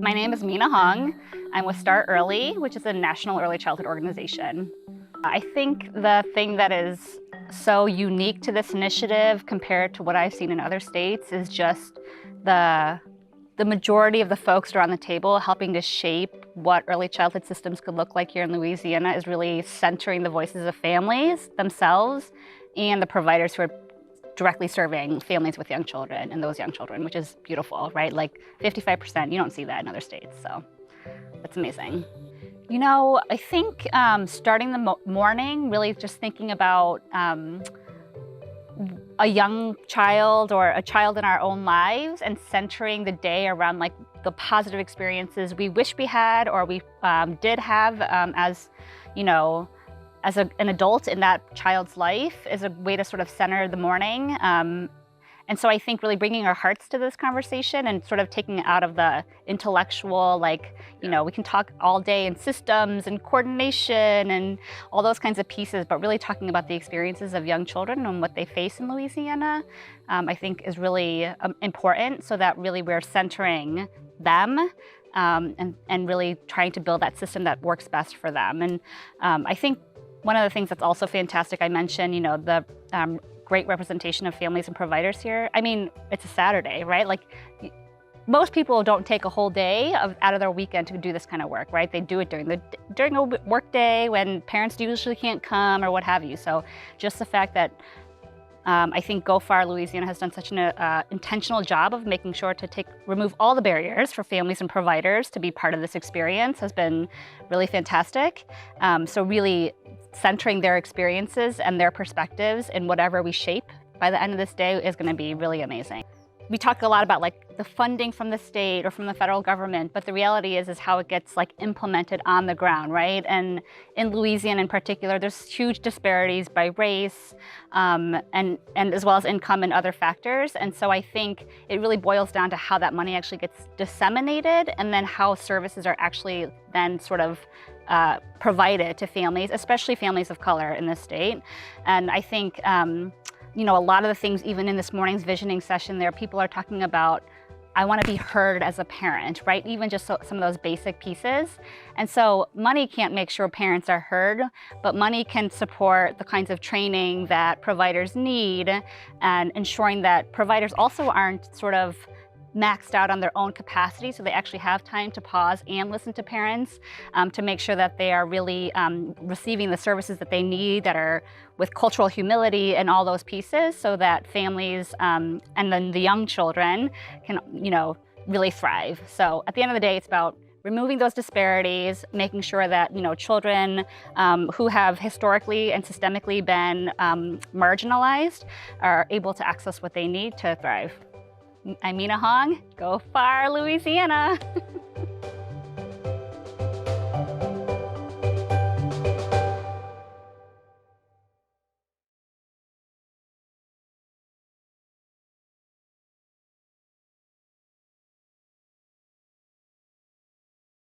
My name is Mina. I'm with Start Early, which is a national early childhood organization. I think the thing that is so unique to this initiative compared to what I've seen in other states is just the majority of the folks around the table helping to shape what early childhood systems could look like here in Louisiana is really centering the voices of families themselves and the providers who are directly serving families with young children and those young children, which is beautiful, right? Like 55%, you don't see that in other states, so that's amazing. You know, I think starting the morning, really just thinking about a young child or a child in our own lives and centering the day around like the positive experiences we wish we had or we did have as, you know, as an adult in that child's life is a way to sort of center the morning. And so I think really bringing our hearts to this conversation and sort of taking it out of the intellectual, like, you know, we can talk all day in systems and coordination and all those kinds of pieces, but really talking about the experiences of young children and what they face in Louisiana, I think is really important so that really we're centering them and really trying to build that system that works best for them. And I think one of the things that's also fantastic, I mentioned, you know, the great representation of families and providers here. I mean, it's a Saturday, right? Like, most people don't take a whole day out of their weekend to do this kind of work, right? They do it during a work day when parents usually can't come or what have you. So just the fact that I think Geaux Far Louisiana has done such an intentional job of making sure to remove all the barriers for families and providers to be part of this experience has been really fantastic. So really centering their experiences and their perspectives in whatever we shape by the end of this day is going to be really amazing. We talk a lot about like the funding from the state or from the federal government, but the reality is how it gets like implemented on the ground, right? And in Louisiana in particular, there's huge disparities by race and as well as income and other factors. And so I think it really boils down to how that money actually gets disseminated and then how services are actually then sort of provided to families, especially families of color in this state. And I think you know, a lot of the things, even in this morning's visioning session there, people are talking about, I want to be heard as a parent, right? Even just some of those basic pieces. And so money can't make sure parents are heard, but money can support the kinds of training that providers need and ensuring that providers also aren't sort of maxed out on their own capacity, so they actually have time to pause and listen to parents to make sure that they are really receiving the services that they need that are with cultural humility and all those pieces so that families and then the young children can, you know, really thrive. So at the end of the day, it's about removing those disparities, making sure that, you know, children who have historically and systemically been marginalized are able to access what they need to thrive. I'm Mina, Geaux Far Louisiana.